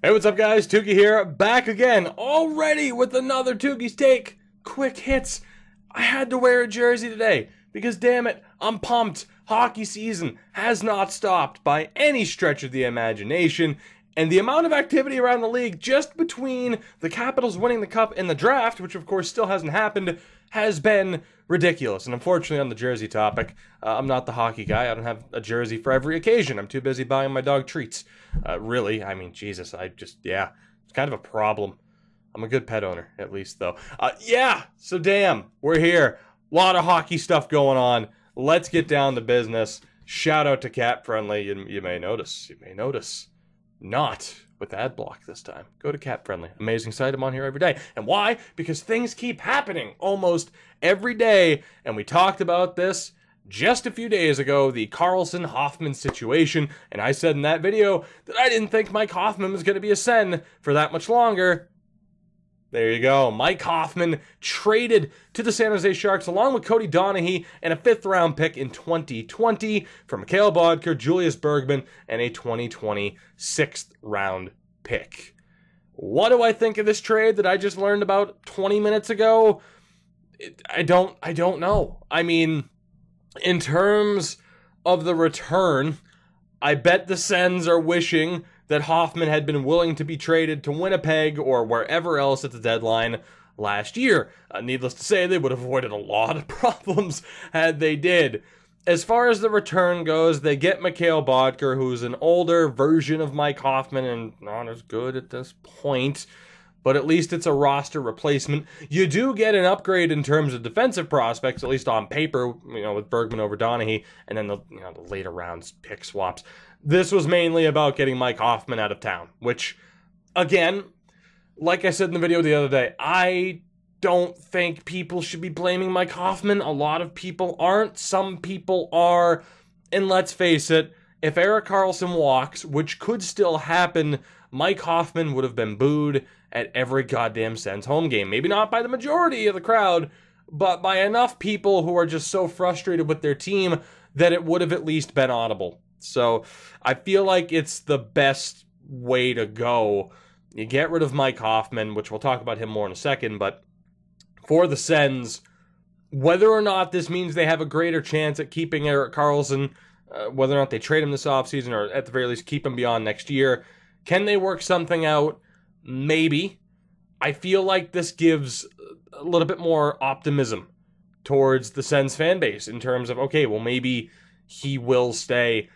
Hey, what's up, guys? Tougie here, back again, already with another Tougie's Take. Quick hits. I had to wear a jersey today because, damn it, I'm pumped. Hockey season has not stopped by any stretch of the imagination, and the amount of activity around the league just between the Capitals winning the Cup and the draft, which of course still hasn't happened, has been ridiculous. And unfortunately, on the jersey topic, I'm not the hockey guy. I don't have a jersey for every occasion. I'm too busy buying my dog treats. Really, I mean, Jesus, yeah, it's kind of a problem. I'm a good pet owner, at least, though. Yeah, so damn, we're here. A lot of hockey stuff going on. Let's get down to business. Shout out to Cat Friendly. You may notice. Not with ad block this time. Go to Cat Friendly. Amazing site. I'm on here every day. And why? Because things keep happening almost every day. And we talked about this just a few days ago, the Karlsson-Hoffman situation. And I said in that video that I didn't think Mike Hoffman was going to be a Sen for that much longer. There you go. Mike Hoffman traded to the San Jose Sharks along with Cody Donaghy and a 5th-round pick in 2020 for Mikhail Bodker, Julius Bergman, and a 2020 6th-round pick. What do I think of this trade that I just learned about 20 minutes ago? I don't know. I mean, in terms of the return, I bet the Sens are wishing that Hoffman had been willing to be traded to Winnipeg or wherever else at the deadline last year. Needless to say, they would have avoided a lot of problems had they did. As far as the return goes, they get Mikhail Bodker, who's an older version of Mike Hoffman and not as good at this point, but at least it's a roster replacement. You do get an upgrade in terms of defensive prospects, at least on paper, with Bergman over Donaghy, and then the later rounds pick swaps. This was mainly about getting Mike Hoffman out of town, which, again, like I said in the video the other day, I don't think people should be blaming Mike Hoffman. A lot of people aren't. Some people are. And let's face it, if Erik Karlsson walks, which could still happen, Mike Hoffman would have been booed at every goddamn Sens home game. Maybe not by the majority of the crowd, but by enough people who are just so frustrated with their team that it would have at least been audible. So I feel like it's the best way to go. You get rid of Mike Hoffman, which we'll talk about him more in a second, but for the Sens, whether or not this means they have a greater chance at keeping Erik Karlsson, whether or not they trade him this offseason or at the very least keep him beyond next year, can they work something out? Maybe. I feel like this gives a little bit more optimism towards the Sens fan base in terms of, okay, well, maybe he will stay.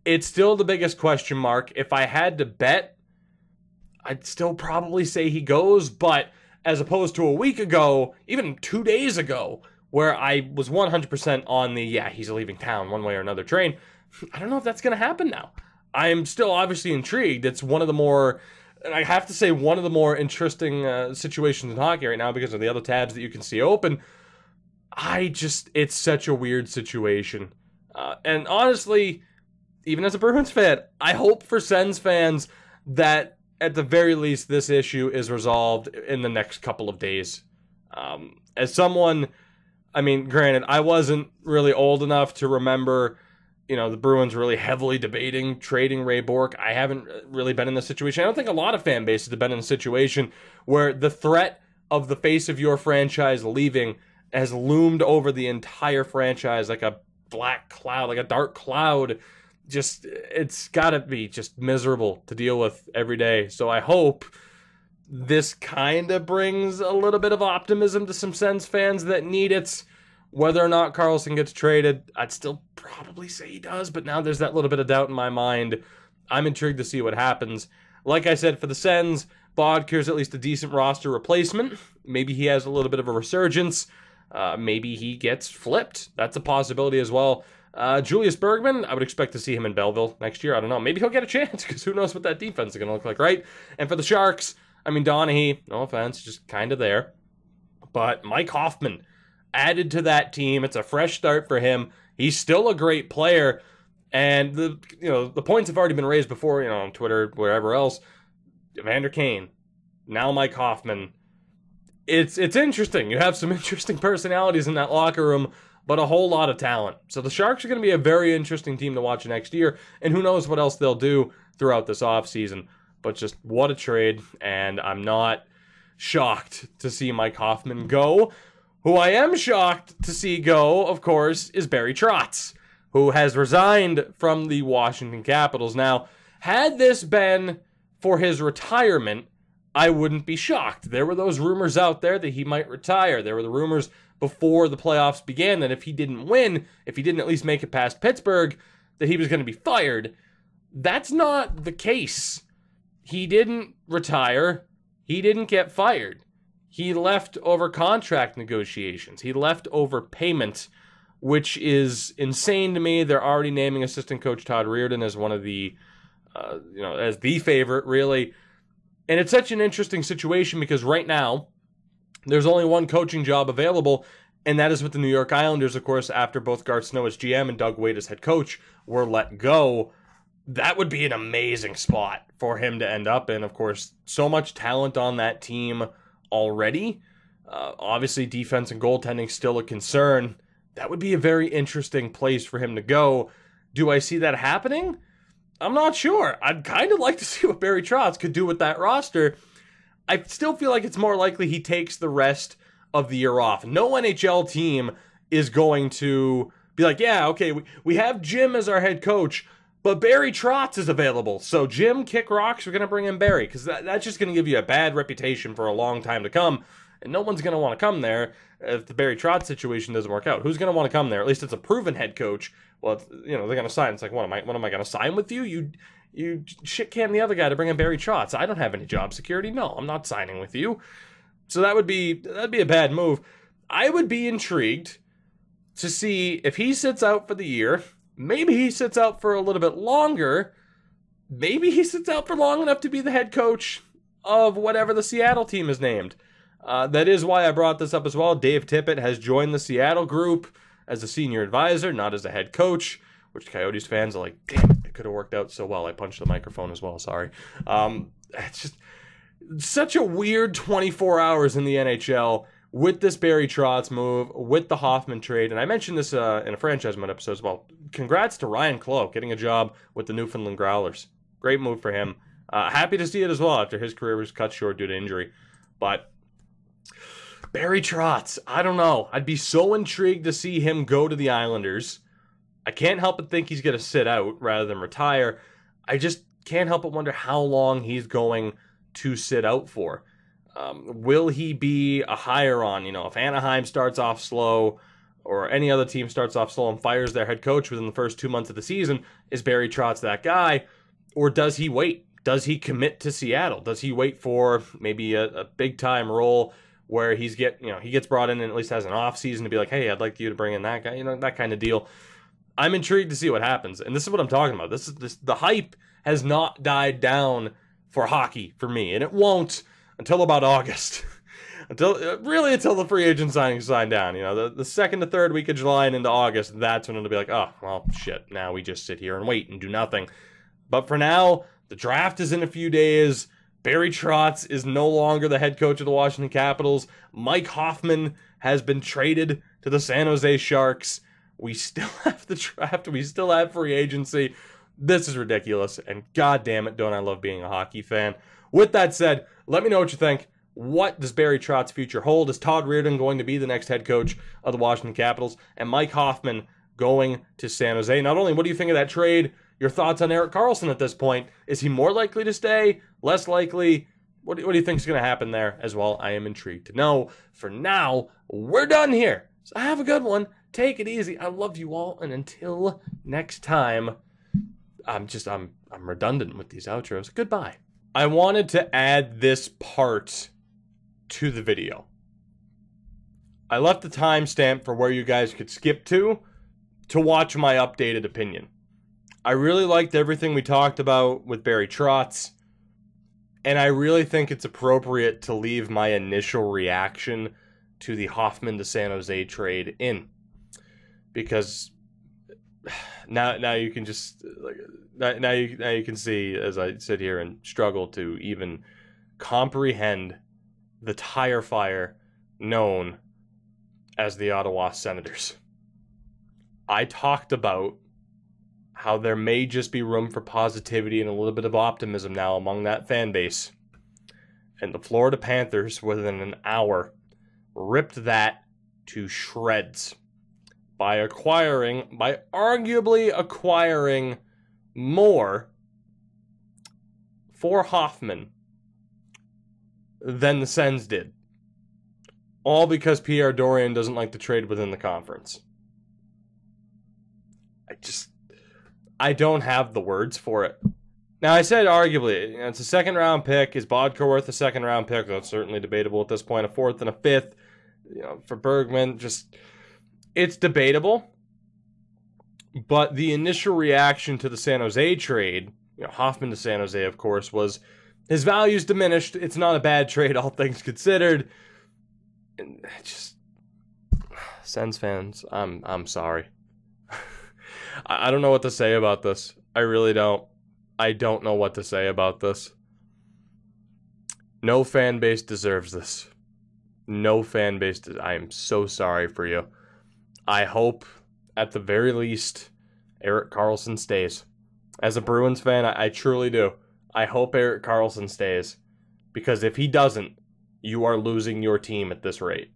It's still the biggest question mark. If I had to bet, I'd still probably say he goes, but as opposed to a week ago, even 2 days ago, where I was 100% on the, yeah, he's leaving town one way or another train, I don't know if that's going to happen now. I'm still obviously intrigued. It's one of the more, and I have to say, one of the more interesting situations in hockey right now because of the other tabs that you can see open. It's such a weird situation. And honestly, even as a Bruins fan, I hope for Sens fans that at the very least this issue is resolved in the next couple of days. As someone, I mean, granted, I wasn't really old enough to remember, the Bruins really heavily debating trading Ray Bourque. I haven't really been in this situation. I don't think a lot of fan bases have been in a situation where the threat of the face of your franchise leaving has loomed over the entire franchise like a black cloud, like a dark cloud. It's gotta be just miserable to deal with every day. So I hope this kind of brings a little bit of optimism to some Sens fans that need it. Whether or not Karlsson gets traded, I'd still probably say he does, but now there's that little bit of doubt in my mind. I'm intrigued to see what happens. Like I said, for the Sens, Bodker's at least a decent roster replacement. Maybe he has a little bit of a resurgence. Maybe he gets flipped. That's a possibility as well. Julius Bergman, I would expect to see him in Belleville next year. I don't know. Maybe he'll get a chance because who knows what that defense is going to look like, right? And for the Sharks, I mean, Donaghy, no offense, just kind of there. But Mike Hoffman added to that team. It's a fresh start for him. He's still a great player. And the points have already been raised before, on Twitter, wherever else. Evander Kane, now Mike Hoffman. It's interesting. You have some interesting personalities in that locker room, but a whole lot of talent. So the Sharks are going to be a very interesting team to watch next year, and who knows what else they'll do throughout this offseason. but just what a trade, and I'm not shocked to see Mike Hoffman go. Who I am shocked to see go, of course, is Barry Trotz, who has resigned from the Washington Capitals. Now, had this been for his retirement, I wouldn't be shocked. There were those rumors out there that he might retire. There were the rumors before the playoffs began that if he didn't win, if he didn't at least make it past Pittsburgh, that he was going to be fired. That's not the case. He didn't retire. He didn't get fired. He left over contract negotiations. He left over payment, which is insane to me. They're already naming assistant coach Todd Reirden as one of the, as the favorite, really. And it's such an interesting situation because right now, there's only one coaching job available, and that is with the New York Islanders, of course, after both Garth Snow as GM and Doug Weight as head coach were let go. That would be an amazing spot for him to end up in. Of course, so much talent on that team already. Obviously, defense and goaltending still a concern. That would be a very interesting place for him to go. Do I see that happening? I'm not sure. I'd kind of like to see what Barry Trotz could do with that roster. I still feel like it's more likely he takes the rest of the year off. No NHL team is going to be like, yeah, okay, we have Jim as our head coach, but Barry Trotz is available. So Jim, kick rocks, we're going to bring in Barry, because that's just going to give you a bad reputation for a long time to come, and no one's going to want to come there if the Barry Trotz situation doesn't work out. Who's going to want to come there? At least it's a proven head coach. Well, they're going to sign. It's like, what am I going to sign with you? You shit can the other guy to bring in Barry Trotz. I don't have any job security. No, I'm not signing with you. So that'd be a bad move. I would be intrigued to see if he sits out for the year. Maybe he sits out for a little bit longer. Maybe he sits out for long enough to be the head coach of whatever the Seattle team is named. That is why I brought this up as well. Dave Tippett has joined the Seattle group as a senior advisor, not as a head coach, which Coyotes fans are like, damn it, it could have worked out so well. I punched the microphone as well, sorry. It's just such a weird 24 hours in the NHL with this Barry Trotz move, with the Hoffman trade. And I mentioned this in a Franchisement episode as well. Congrats to Ryan Clough getting a job with the Newfoundland Growlers. Great move for him. Happy to see it as well after his career was cut short due to injury. But Barry Trotz, I don't know. I'd be so intrigued to see him go to the Islanders. I can't help but think he's going to sit out rather than retire. I just can't help but wonder how long he's going to sit out for. Will he be a hire on? If Anaheim starts off slow or any other team starts off slow and fires their head coach within the first 2 months of the season, is Barry Trotz that guy? Or does he wait? Does he commit to Seattle? Does he wait for maybe a big-time role where he gets brought in and at least has an off season to be like, hey, I'd like you to bring in that guy, that kind of deal. I'm intrigued to see what happens. And this is what I'm talking about. The hype has not died down for hockey for me, and it won't until about August. until the free agent signings sign down. The second to third week of July and into August, that's when it'll be like, oh, well, shit, now we just sit here and wait and do nothing. But for now, the draft is in a few days. Barry Trotz is no longer the head coach of the Washington Capitals. Mike Hoffman has been traded to the San Jose Sharks. We still have the draft. We still have free agency. This is ridiculous, and god damn it, don't I love being a hockey fan. With that said, let me know what you think. What does Barry Trotz's future hold? Is Todd Reirden going to be the next head coach of the Washington Capitals? And Mike Hoffman going to San Jose? Not only, what do you think of that trade? Your thoughts on Erik Karlsson at this point? Is he more likely to stay? Less likely? What do you think is going to happen there as well? I am intrigued to know. For now, we're done here. So have a good one. Take it easy. I love you all. And until next time, I'm redundant with these outros. Goodbye. I wanted to add this part to the video. I left the timestamp for where you guys could skip to watch my updated opinion. I really liked everything we talked about with Barry Trotz, and I really think it's appropriate to leave my initial reaction to the Hoffman to San Jose trade in, because now you can just now you can see as I sit here and struggle to even comprehend the tire fire known as the Ottawa Senators. I talked about how there may just be room for positivity and a little bit of optimism now among that fan base. And the Florida Panthers, within an hour, ripped that to shreds by arguably acquiring more for Hoffman than the Sens did. All because Pierre Dorion doesn't like to trade within the conference. I don't have the words for it. Now, I said arguably, it's a second-round pick. Is Bodker worth a second-round pick? That's certainly debatable at this point. A fourth and a fifth, for Bergman, it's debatable. But the initial reaction to the San Jose trade, Hoffman to San Jose, of course, was his value's diminished. It's not a bad trade, all things considered. And Sens fans, I'm sorry. I don't know what to say about this. I really don't. I don't know what to say about this. No fan base deserves this. No fan base. I am so sorry for you. I hope, at the very least, Erik Karlsson stays. As a Bruins fan, I truly do. I hope Erik Karlsson stays. Because if he doesn't, you are losing your team at this rate.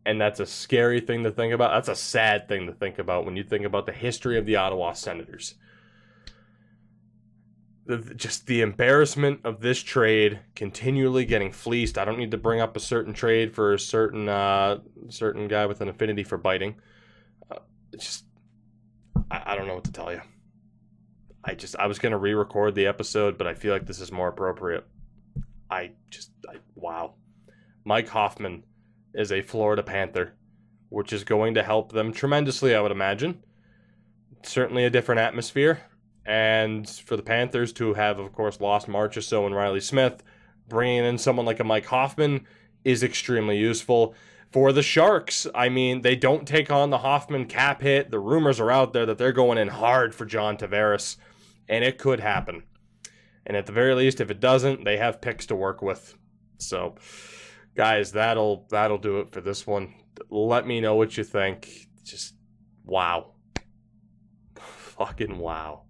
And that's a scary thing to think about. That's a sad thing to think about when you think about the history of the Ottawa Senators. Just the embarrassment of this trade, continually getting fleeced. I don't need to bring up a certain trade for a certain guy with an affinity for biting. I don't know what to tell you. I was going to re-record the episode, but I feel like this is more appropriate. Wow. Mike Hoffman is a Florida Panther, which is going to help them tremendously, I would imagine. Certainly a different atmosphere. And for the Panthers to have, of course, lost Marchessault and Riley Smith, bringing in someone like a Mike Hoffman is extremely useful. For the Sharks, they don't take on the Hoffman cap hit. The rumors are out there that they're going in hard for John Tavares, and it could happen. And at the very least, if it doesn't, they have picks to work with. So, guys, that'll do it for this one. Let me know what you think. Wow. Fucking wow.